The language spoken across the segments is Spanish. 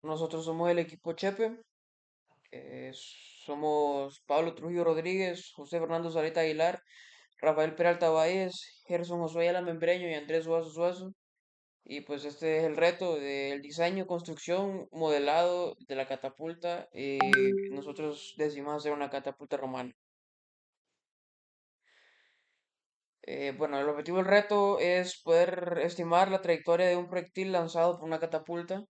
Nosotros somos el equipo Chepe, somos Pablo Trujillo Rodríguez, José Fernando Zareta Aguilar, Rafael Peralta Valles, Gerson Josué Ayala Membreño y Andrés Suazo Suazo. Y pues este es el reto del diseño, construcción, modelado de la catapulta. Nosotros decidimos hacer una catapulta romana. Bueno, el objetivo del reto es poder estimar la trayectoria de un proyectil lanzado por una catapulta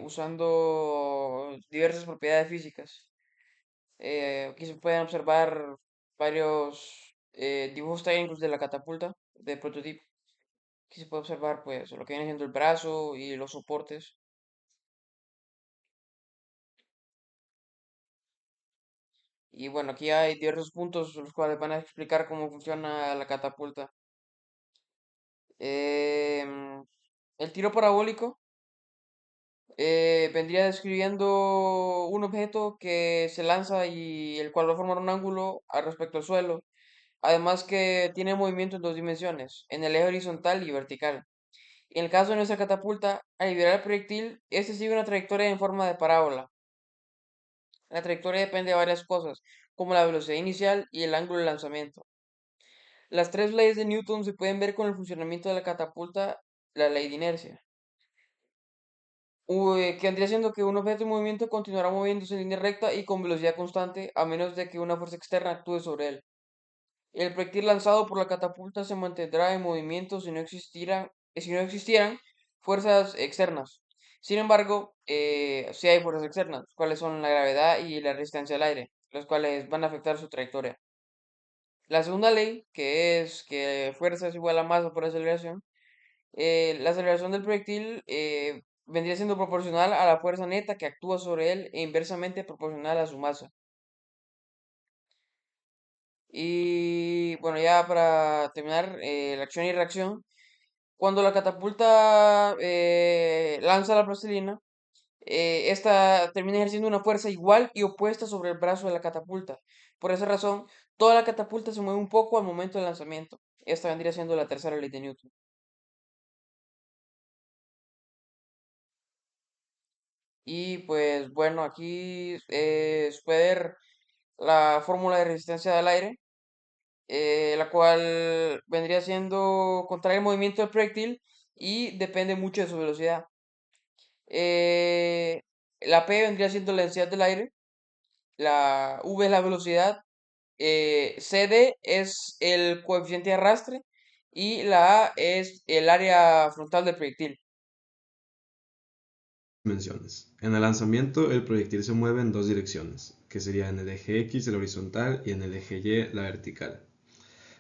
usando diversas propiedades físicas. Aquí se pueden observar varios dibujos técnicos de la catapulta de prototipo. Aquí se puede observar pues lo que viene siendo el brazo y los soportes. Y bueno, aquí hay diversos puntos los cuales van a explicar cómo funciona la catapulta. Em, el tiro parabólico vendría describiendo un objeto que se lanza y el cual va a formar un ángulo al respecto al suelo. Además que tiene movimiento en dos dimensiones, en el eje horizontal y vertical. En el caso de nuestra catapulta, al liberar el proyectil, este sigue una trayectoria en forma de parábola. La trayectoria depende de varias cosas, como la velocidad inicial y el ángulo de lanzamiento. Las tres leyes de Newton se pueden ver con el funcionamiento de la catapulta, la ley de inercia, que vendría siendo que un objeto en movimiento continuará moviéndose en línea recta y con velocidad constante, a menos de que una fuerza externa actúe sobre él. El proyectil lanzado por la catapulta se mantendrá en movimiento si no existieran fuerzas externas. Sin embargo, sí hay fuerzas externas, cuáles son la gravedad y la resistencia al aire, los cuales van a afectar su trayectoria. La segunda ley, que es que fuerza es igual a masa por aceleración, la aceleración del proyectil vendría siendo proporcional a la fuerza neta que actúa sobre él e inversamente proporcional a su masa. Y bueno, ya para terminar, la acción y reacción. Cuando la catapulta lanza la plastilina, esta termina ejerciendo una fuerza igual y opuesta sobre el brazo de la catapulta. Por esa razón, toda la catapulta se mueve un poco al momento del lanzamiento. Esta vendría siendo la tercera ley de Newton. Y pues bueno, aquí se puede ver la fórmula de resistencia del aire, la cual vendría siendo contraer el movimiento del proyectil y depende mucho de su velocidad. Eh, la P vendría siendo la densidad del aire, la V es la velocidad, CD es el coeficiente de arrastre y la A es el área frontal del proyectil. Dimensiones. En el lanzamiento, el proyectil se mueve en dos direcciones, que sería en el eje X, el horizontal, y en el eje Y, la vertical.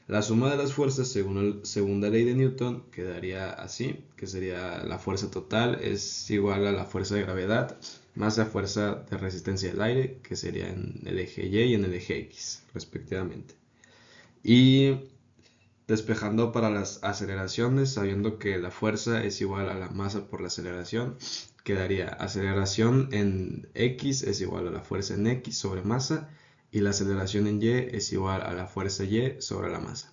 La suma de las fuerzas, según la segunda ley de Newton, quedaría así, que sería la fuerza total es igual a la fuerza de gravedad más la fuerza de resistencia del aire, que sería en el eje Y y en el eje X, respectivamente. Y despejando para las aceleraciones, sabiendo que la fuerza es igual a la masa por la aceleración, quedaría aceleración en X es igual a la fuerza en X sobre masa y la aceleración en Y es igual a la fuerza Y sobre la masa.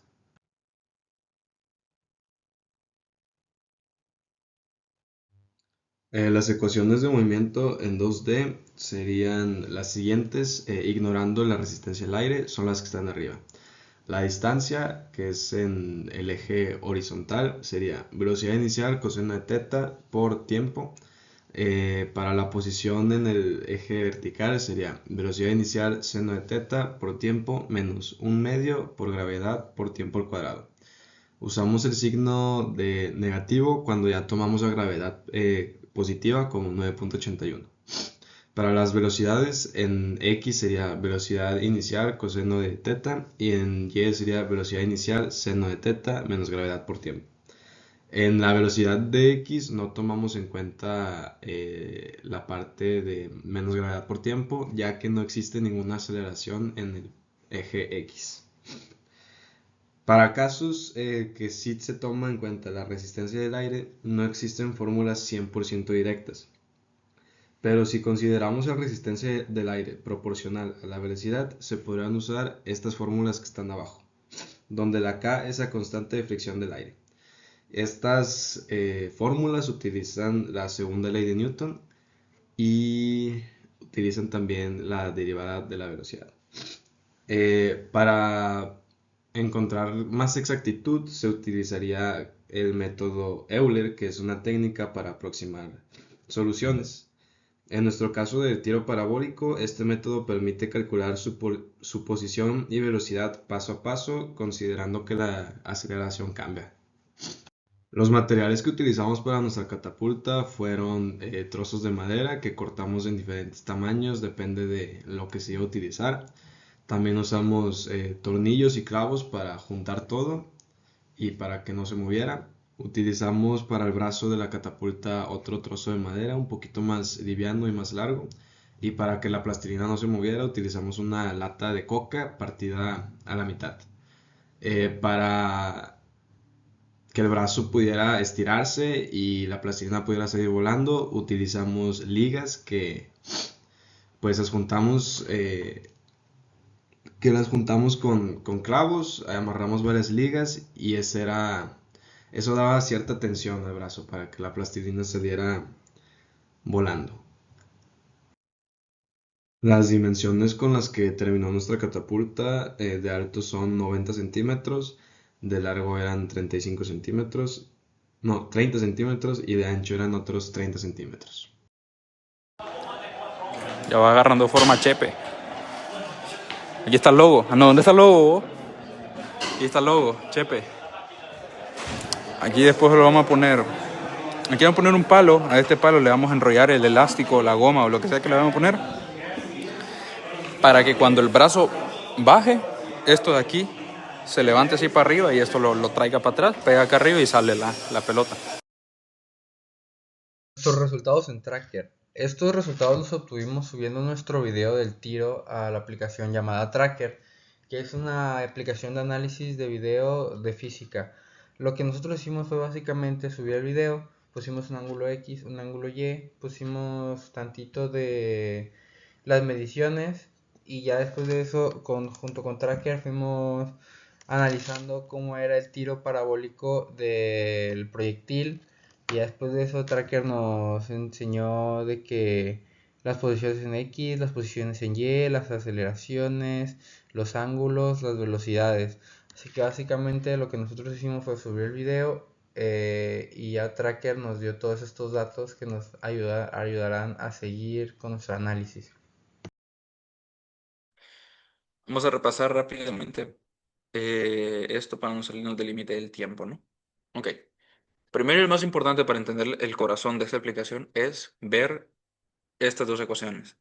Las ecuaciones de movimiento en 2D serían las siguientes, ignorando la resistencia al aire, son las que están arriba. La distancia, que es en el eje horizontal, sería velocidad inicial coseno de teta por tiempo. Para la posición en el eje vertical sería velocidad inicial seno de teta por tiempo menos un medio por gravedad por tiempo al cuadrado. Usamos el signo de negativo cuando ya tomamos la gravedad positiva como 9.81. Para las velocidades, en X sería velocidad inicial coseno de teta y en Y sería velocidad inicial seno de teta menos gravedad por tiempo. En la velocidad de X no tomamos en cuenta la parte de menos gravedad por tiempo, ya que no existe ninguna aceleración en el eje X. Para casos que sí se toma en cuenta la resistencia del aire, no existen fórmulas 100% directas. Pero si consideramos la resistencia del aire proporcional a la velocidad, se podrán usar estas fórmulas que están abajo, donde la K es la constante de fricción del aire. Estas fórmulas utilizan la segunda ley de Newton y utilizan también la derivada de la velocidad. Para encontrar más exactitud se utilizaría el método Euler, que es una técnica para aproximar soluciones. En nuestro caso de tiro parabólico, este método permite calcular su posición y velocidad paso a paso, considerando que la aceleración cambia. Los materiales que utilizamos para nuestra catapulta fueron trozos de madera que cortamos en diferentes tamaños, depende de lo que se iba a utilizar. También usamos tornillos y clavos para juntar todo y para que no se moviera. Utilizamos para el brazo de la catapulta otro trozo de madera un poquito más liviano y más largo. Y para que la plastilina no se moviera utilizamos una lata de coca partida a la mitad. Para que el brazo pudiera estirarse y la plastilina pudiera seguir volando, utilizamos ligas pues las juntamos con clavos, amarramos varias ligas y eso daba cierta tensión al brazo para que la plastilina se diera volando. Las dimensiones con las que terminó nuestra catapulta de alto son 90 centímetros, de largo eran 35 centímetros, no, 30 centímetros y de ancho eran otros 30 centímetros. Ya va agarrando forma Chepe. Aquí está el logo. Ah, no, ¿dónde está el logo? Aquí está el logo, Chepe. Aquí después lo vamos a poner. Aquí vamos a poner un palo. A este palo le vamos a enrollar el elástico, la goma o lo que sea que le vamos a poner. Para que cuando el brazo baje, esto de aquí se levante así para arriba y esto lo traiga para atrás, pega acá arriba y sale la pelota. Nuestros resultados en Tracker. Estos resultados los obtuvimos subiendo nuestro video del tiro a la aplicación llamada Tracker, que es una aplicación de análisis de video de física. Lo que nosotros hicimos fue básicamente subir el video, pusimos un ángulo X, un ángulo Y, pusimos tantito de las mediciones y ya después de eso, junto con Tracker, fuimos analizando cómo era el tiro parabólico del proyectil y después de eso Tracker nos enseñó de que las posiciones en X, las posiciones en Y, las aceleraciones, los ángulos, las velocidades. Así que básicamente lo que nosotros hicimos fue subir el video y ya Tracker nos dio todos estos datos que nos ayudarán a seguir con nuestro análisis. Vamos a repasar rápidamente esto para no salirnos del límite del tiempo, ¿no? Ok. Primero y el más importante para entender el corazón de esta aplicación es ver estas dos ecuaciones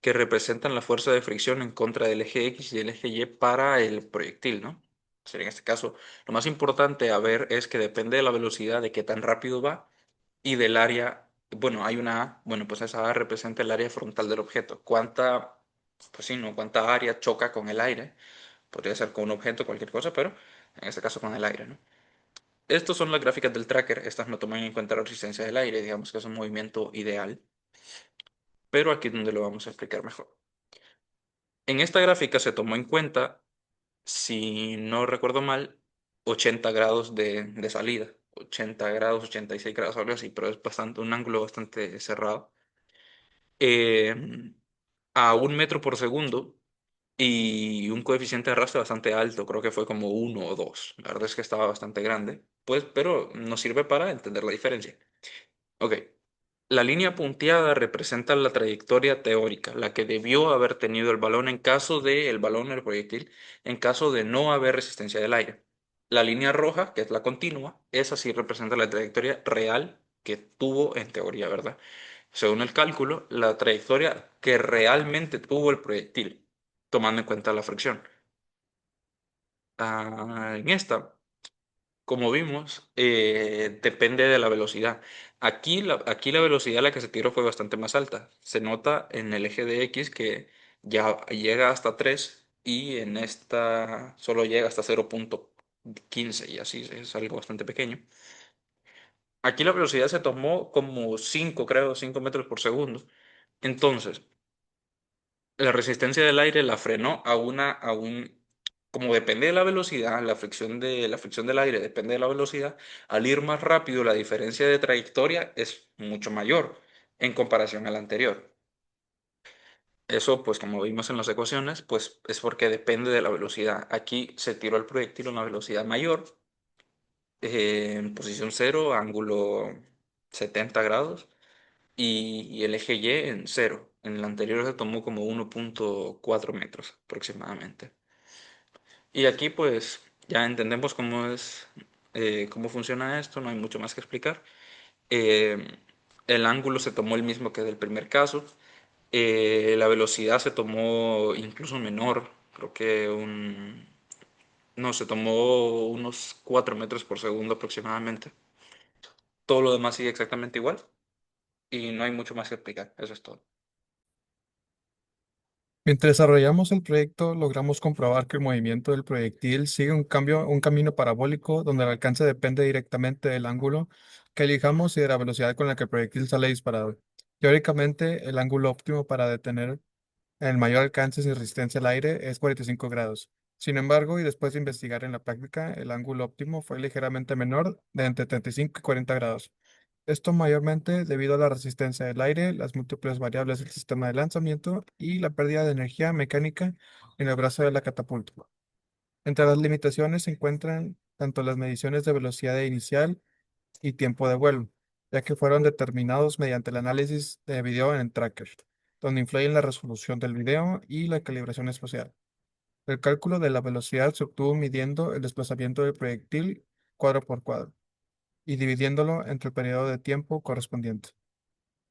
que representan la fuerza de fricción en contra del eje X y el eje Y para el proyectil, ¿no? Sería en este caso, lo más importante a ver es que depende de la velocidad, de qué tan rápido va y del área, bueno, hay una A, bueno, pues esa A representa el área frontal del objeto. ¿Cuánta, pues sí, ¿no? ¿Cuánta área choca con el aire? Podría ser con un objeto, cualquier cosa, pero en este caso con el aire, ¿no? Estas son las gráficas del tracker, estas no toman en cuenta la resistencia del aire, digamos que es un movimiento ideal, pero aquí es donde lo vamos a explicar mejor. En esta gráfica se tomó en cuenta, si no recuerdo mal, 80 grados de salida, 80 grados, 86 grados, algo así, pero es bastante, un ángulo bastante cerrado. Eh, a 1 metro por segundo y un coeficiente de arrastre bastante alto, creo que fue como 1 o 2. La verdad es que estaba bastante grande, pues, pero nos sirve para entender la diferencia. Ok, la línea punteada representa la trayectoria teórica, la que debió haber tenido el balón en caso de el balón, el proyectil, en caso de no haber resistencia del aire. La línea roja, que es la continua, esa sí representa la trayectoria real que tuvo en teoría, ¿verdad? Según el cálculo, la trayectoria que realmente tuvo el proyectil, tomando en cuenta la fricción. En esta, como vimos, depende de la velocidad. Aquí la velocidad a la que se tiró fue bastante más alta. Se nota en el eje de X que ya llega hasta 3 y en esta solo llega hasta 0,15 y así es algo bastante pequeño. Aquí la velocidad se tomó como 5, creo, 5 metros por segundo. Entonces, la resistencia del aire la frenó como depende de la velocidad, la fricción del aire depende de la velocidad, al ir más rápido la diferencia de trayectoria es mucho mayor. en comparación al anterior. Eso, pues como vimos en las ecuaciones, pues es porque depende de la velocidad. Aquí se tiró el proyectil a una velocidad mayor, en posición cero, ángulo 70 grados, y el eje Y en cero. En el anterior se tomó como 1,4 metros aproximadamente. Y aquí pues ya entendemos cómo es, cómo funciona esto, no hay mucho más que explicar. Eh, el ángulo se tomó el mismo que del primer caso. La velocidad se tomó incluso menor, creo que no, se tomó unos 4 metros por segundo aproximadamente. Todo lo demás sigue exactamente igual y no hay mucho más que explicar, eso es todo. Mientras desarrollamos el proyecto, logramos comprobar que el movimiento del proyectil sigue un camino parabólico donde el alcance depende directamente del ángulo que elijamos y de la velocidad con la que el proyectil sale disparado. Teóricamente, el ángulo óptimo para detener el mayor alcance sin resistencia al aire es 45 grados. Sin embargo, y después de investigar en la práctica, el ángulo óptimo fue ligeramente menor, de entre 35 y 40 grados. Esto mayormente debido a la resistencia del aire, las múltiples variables del sistema de lanzamiento y la pérdida de energía mecánica en el brazo de la catapulta. Entre las limitaciones se encuentran tanto las mediciones de velocidad inicial y tiempo de vuelo, ya que fueron determinados mediante el análisis de video en el tracker, donde influyen la resolución del video y la calibración espacial. El cálculo de la velocidad se obtuvo midiendo el desplazamiento del proyectil cuadro por cuadro y dividiéndolo entre el periodo de tiempo correspondiente.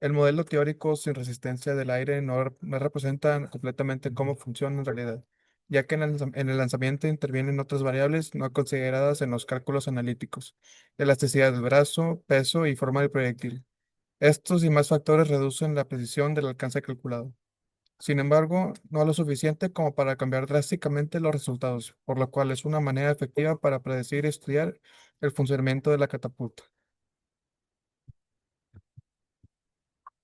El modelo teórico sin resistencia del aire no representa completamente cómo funciona en realidad, ya que en el lanzamiento intervienen otras variables no consideradas en los cálculos analíticos: elasticidad del brazo, peso y forma del proyectil. Estos y más factores reducen la precisión del alcance calculado. Sin embargo, no lo suficiente como para cambiar drásticamente los resultados, por lo cual es una manera efectiva para predecir y estudiar el funcionamiento de la catapulta.